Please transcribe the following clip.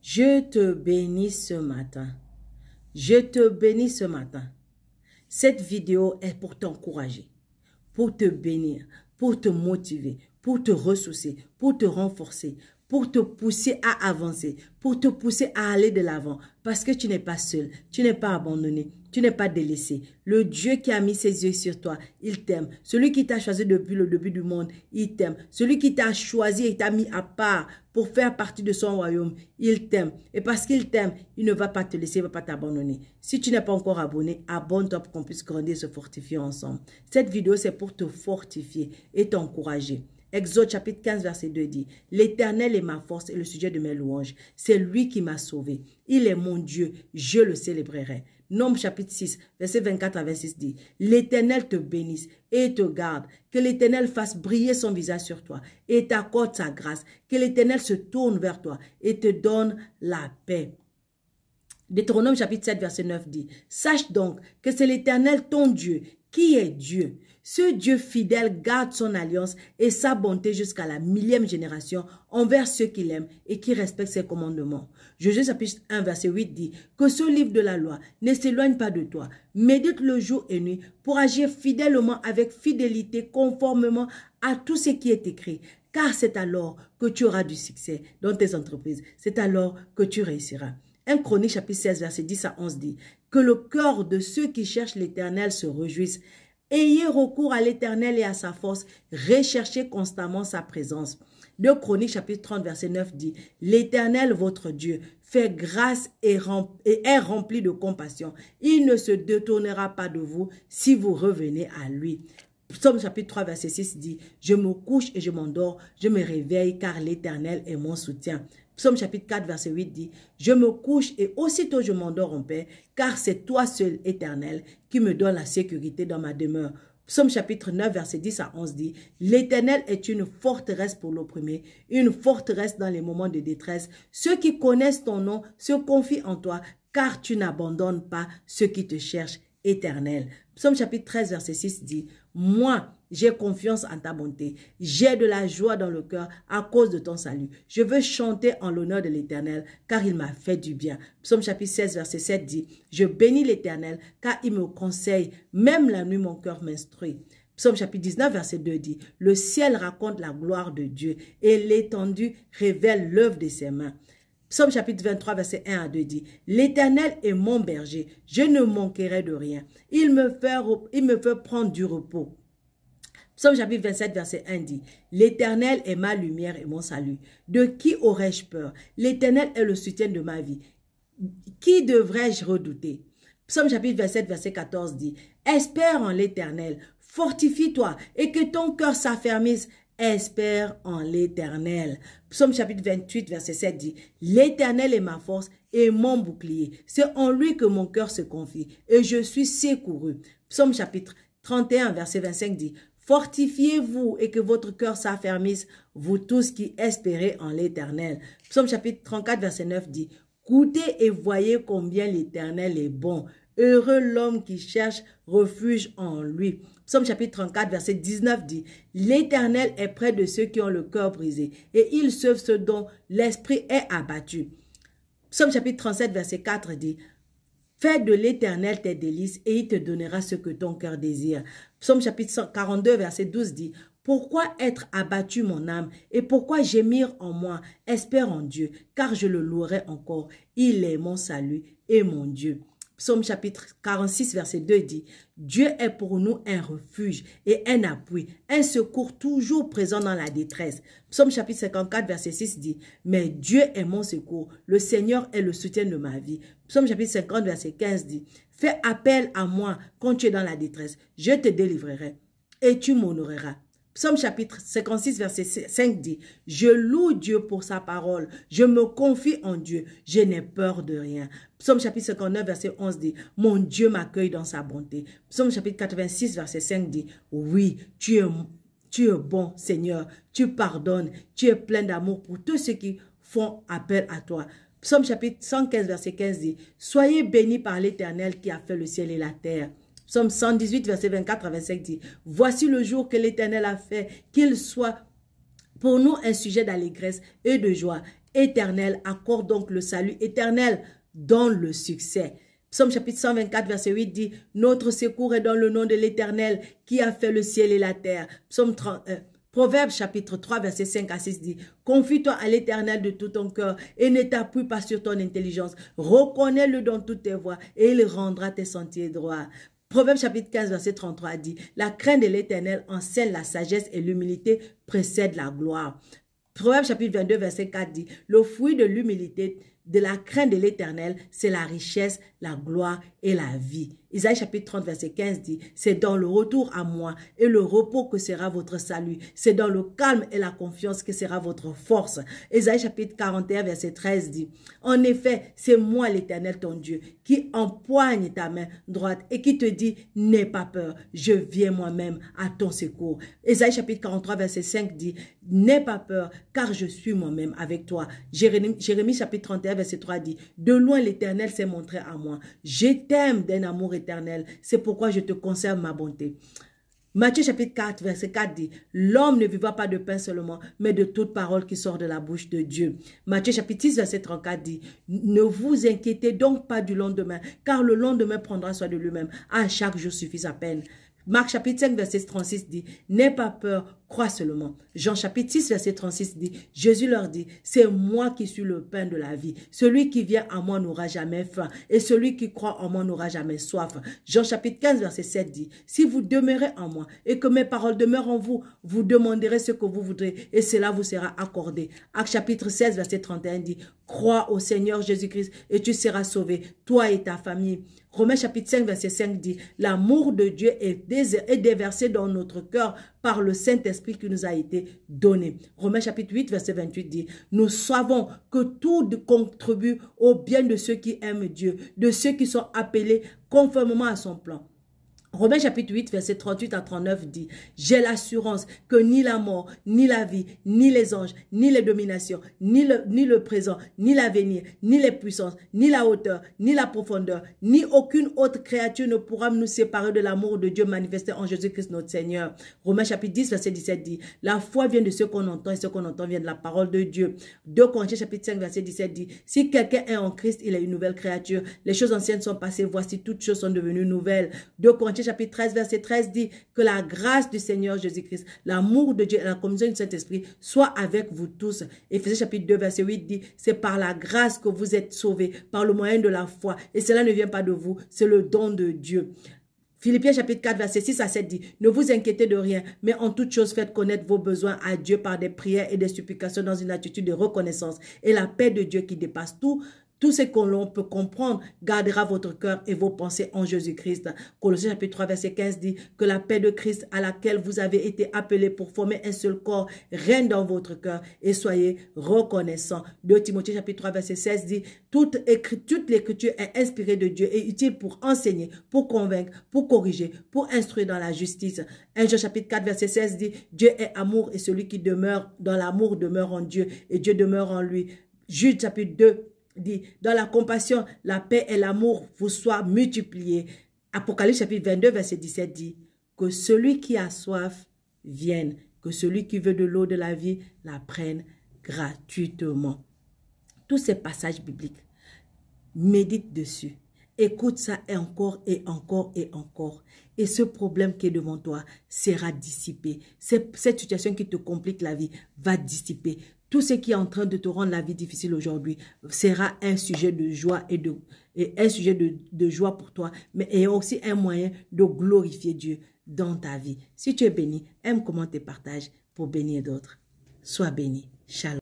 Je te bénis ce matin. Je te bénis ce matin. Cette vidéo est pour t'encourager, pour te bénir, pour te motiver, pour te ressourcer, pour te renforcer, pour te pousser à avancer, pour te pousser à aller de l'avant. Parce que tu n'es pas seul, tu n'es pas abandonné, tu n'es pas délaissé. Le Dieu qui a mis ses yeux sur toi, il t'aime. Celui qui t'a choisi depuis le début du monde, il t'aime. Celui qui t'a choisi et t'a mis à part pour faire partie de son royaume, il t'aime. Et parce qu'il t'aime, il ne va pas te laisser, il ne va pas t'abandonner. Si tu n'es pas encore abonné, abonne-toi pour qu'on puisse grandir et se fortifier ensemble. Cette vidéo, c'est pour te fortifier et t'encourager. Exode chapitre 15 verset 2 dit, « L'Éternel est ma force et le sujet de mes louanges. C'est lui qui m'a sauvé. Il est mon Dieu, je le célébrerai. » Nombre chapitre 6 verset 24 à 26 dit, « L'Éternel te bénisse et te garde. Que l'Éternel fasse briller son visage sur toi et t'accorde sa grâce. Que l'Éternel se tourne vers toi et te donne la paix. » Deutéronome chapitre 7 verset 9 dit, « Sache donc que c'est l'Éternel ton Dieu qui est Dieu. Ce Dieu fidèle garde son alliance et sa bonté jusqu'à la 1000e génération envers ceux qu'il aime et qui respectent ses commandements. » Josué chapitre 1 verset 8 dit, « Que ce livre de la loi ne s'éloigne pas de toi. Médite le jour et nuit pour agir fidèlement avec fidélité conformément à tout ce qui est écrit. Car c'est alors que tu auras du succès dans tes entreprises. C'est alors que tu réussiras. » 1 Chronique chapitre 16 verset 10 à 11 dit, « Que le cœur de ceux qui cherchent l'Éternel se réjouisse. Ayez recours à l'Éternel et à sa force, recherchez constamment sa présence. » 2 Chroniques chapitre 30 verset 9 dit, « L'Éternel votre Dieu fait grâce et est rempli de compassion. Il ne se détournera pas de vous si vous revenez à lui. » Psaume chapitre 3 verset 6 dit, « Je me couche et je m'endors, je me réveille car l'Éternel est mon soutien. » Psaume chapitre 4 verset 8 dit, « Je me couche et aussitôt je m'endors en paix, car c'est toi seul, Éternel, qui me donne la sécurité dans ma demeure. » Psaume chapitre 9 verset 10 à 11 dit, « L'Éternel est une forteresse pour l'opprimé, une forteresse dans les moments de détresse. Ceux qui connaissent ton nom se confient en toi, car tu n'abandonnes pas ceux qui te cherchent, Éternel. » Psaume chapitre 13 verset 6 dit, « Moi, j'ai confiance en ta bonté. J'ai de la joie dans le cœur à cause de ton salut. Je veux chanter en l'honneur de l'Éternel, car il m'a fait du bien. » Psaume chapitre 16 verset 7 dit, « Je bénis l'Éternel, car il me conseille. Même la nuit, mon cœur m'instruit. » Psaume chapitre 19 verset 2 dit, « Le ciel raconte la gloire de Dieu et l'étendue révèle l'œuvre de ses mains. » Psaume chapitre 23 verset 1 à 2 dit, « L'Éternel est mon berger, je ne manquerai de rien. Il me fait prendre du repos. » Psaume chapitre 27 verset 1 dit, « L'Éternel est ma lumière et mon salut. De qui aurais-je peur? L'Éternel est le soutien de ma vie. Qui devrais-je redouter? » Psaume chapitre 27 verset 14 dit, « Espère en l'Éternel, fortifie-toi et que ton cœur s'affermisse. Espère en l'Éternel. » Psaume chapitre 28 verset 7 dit, « L'Éternel est ma force et mon bouclier. C'est en lui que mon cœur se confie et je suis secouru. » Psaume chapitre 31 verset 25 dit, « Fortifiez-vous et que votre cœur s'affermisse, vous tous qui espérez en l'Éternel. » Psaume chapitre 34 verset 9 dit, « Goûtez et voyez combien l'Éternel est bon. Heureux l'homme qui cherche refuge en lui. » Psaume chapitre 34 verset 19 dit, « L'Éternel est près de ceux qui ont le cœur brisé et il sauve ceux dont l'esprit est abattu. » Psaume chapitre 37 verset 4 dit, « Fais de l'Éternel tes délices et il te donnera ce que ton cœur désire. » Psaume chapitre 42 verset 12 dit, « Pourquoi être abattu mon âme et pourquoi gémir en moi? Espère en Dieu, car je le louerai encore. Il est mon salut et mon Dieu. » Psaume chapitre 46 verset 2 dit, « Dieu est pour nous un refuge et un appui, un secours toujours présent dans la détresse. » Psaume chapitre 54 verset 6 dit, « Mais Dieu est mon secours, le Seigneur est le soutien de ma vie. » Psaume chapitre 50 verset 15 dit, « Fais appel à moi quand tu es dans la détresse, je te délivrerai et tu m'honoreras. » Psaume chapitre 56 verset 5 dit, « Je loue Dieu pour sa parole, je me confie en Dieu, je n'ai peur de rien. » Psaume chapitre 59 verset 11 dit, « Mon Dieu m'accueille dans sa bonté. » Psaume chapitre 86 verset 5 dit, « Oui, tu es bon Seigneur, tu pardonnes, tu es plein d'amour pour tous ceux qui font appel à toi. » Psaume chapitre 115 verset 15 dit, « Soyez bénis par l'Éternel qui a fait le ciel et la terre. » Psaume 118, verset 24 à 25 dit, « Voici le jour que l'Éternel a fait, qu'il soit pour nous un sujet d'allégresse et de joie, éternel accorde donc le salut éternel dans le succès. Psaume chapitre 124, verset 8 dit, « Notre secours est dans le nom de l'Éternel qui a fait le ciel et la terre. » Proverbe chapitre 3, verset 5 à 6 dit, « Confie-toi à l'Éternel de tout ton cœur et ne t'appuie pas sur ton intelligence. Reconnais-le dans toutes tes voies et il rendra tes sentiers droits. » Proverbe chapitre 15, verset 33 dit, « La crainte de l'Éternel enseigne la sagesse et l'humilité précède la gloire. » Proverbe chapitre 22, verset 4 dit, « Le fruit de l'humilité, de la crainte de l'Éternel, c'est la richesse, la gloire et la vie. » Isaïe chapitre 30, verset 15 dit, « C'est dans le retour à moi et le repos que sera votre salut. C'est dans le calme et la confiance que sera votre force. » Isaïe chapitre 41, verset 13 dit, « En effet, c'est moi l'Éternel ton Dieu qui empoigne ta main droite et qui te dit, n'aie pas peur, je viens moi-même à ton secours. » Isaïe chapitre 43, verset 5 dit, « N'aie pas peur, car je suis moi-même avec toi. » Jérémie chapitre 31, verset 3 dit, « De loin l'Éternel s'est montré à moi. Je t'aime d'un amour éternel. C'est pourquoi je te conserve ma bonté. » Matthieu chapitre 4, verset 4 dit, « L'homme ne vivra pas de pain seulement, mais de toute parole qui sort de la bouche de Dieu. » Matthieu chapitre 6, verset 34 dit, « Ne vous inquiétez donc pas du lendemain, car le lendemain prendra soin de lui-même. À chaque jour suffit sa peine. » Marc chapitre 5, verset 36 dit, « N'aie pas peur, crois seulement. » Jean chapitre 6, verset 36 dit, « Jésus leur dit, c'est moi qui suis le pain de la vie. Celui qui vient à moi n'aura jamais faim, et celui qui croit en moi n'aura jamais soif. » Jean chapitre 15, verset 7 dit, « Si vous demeurez en moi, et que mes paroles demeurent en vous, vous demanderez ce que vous voudrez, et cela vous sera accordé. » Actes chapitre 16, verset 31 dit, « Crois au Seigneur Jésus-Christ, et tu seras sauvé, toi et ta famille. » Romains chapitre 5, verset 5 dit, « L'amour de Dieu est déversé dans notre cœur par le Saint-Esprit qui nous a été donné. » Romains chapitre 8, verset 28 dit, « Nous savons que tout contribue au bien de ceux qui aiment Dieu, de ceux qui sont appelés conformément à son plan. » Romains chapitre 8, verset 38 à 39 dit, « J'ai l'assurance que ni la mort, ni la vie, ni les anges, ni les dominations, ni le présent, ni l'avenir, ni les puissances, ni la hauteur, ni la profondeur, ni aucune autre créature ne pourra nous séparer de l'amour de Dieu manifesté en Jésus-Christ notre Seigneur. » Romains chapitre 10, verset 17 dit, « La foi vient de ce qu'on entend et ce qu'on entend vient de la parole de Dieu. » 2 Corinthiens chapitre 5, verset 17 dit, « Si quelqu'un est en Christ, il est une nouvelle créature. Les choses anciennes sont passées, voici toutes choses sont devenues nouvelles. » 2 Corinthiens chapitre 13, verset 13 dit que la grâce du Seigneur Jésus-Christ, l'amour de Dieu et la communion du Saint-Esprit soient avec vous tous. Éphésiens chapitre 2, verset 8 dit, c'est par la grâce que vous êtes sauvés, par le moyen de la foi. Et cela ne vient pas de vous, c'est le don de Dieu. Philippiens chapitre 4, verset 6 à 7 dit, « Ne vous inquiétez de rien, mais en toute chose faites connaître vos besoins à Dieu par des prières et des supplications dans une attitude de reconnaissance. Et la paix de Dieu qui dépasse tout ce que l'on peut comprendre gardera votre cœur et vos pensées en Jésus-Christ. » Colossiens chapitre 3, verset 15 dit que la paix de Christ à laquelle vous avez été appelés pour former un seul corps règne dans votre cœur et soyez reconnaissants. 2 Timothée chapitre 3, verset 16 dit toute l'écriture est inspirée de Dieu et utile pour enseigner, pour convaincre, pour corriger, pour instruire dans la justice. 1 Jean chapitre 4, verset 16 dit Dieu est amour et celui qui demeure dans l'amour demeure en Dieu et Dieu demeure en lui. Jude chapitre 2 dit, dans la compassion, la paix et l'amour vous soient multipliés. Apocalypse chapitre 22, verset 17 dit, que celui qui a soif vienne, que celui qui veut de l'eau de la vie la prenne gratuitement. Tous ces passages bibliques, médite dessus. Écoute ça et encore et encore et encore. Et ce problème qui est devant toi sera dissipé. Cette situation qui te complique la vie va dissiper. Tout ce qui est en train de te rendre la vie difficile aujourd'hui sera un sujet de joie et un sujet de joie pour toi, mais et aussi un moyen de glorifier Dieu dans ta vie. Si tu es béni, aime, commente et partage pour bénir d'autres. Sois béni. Shalom.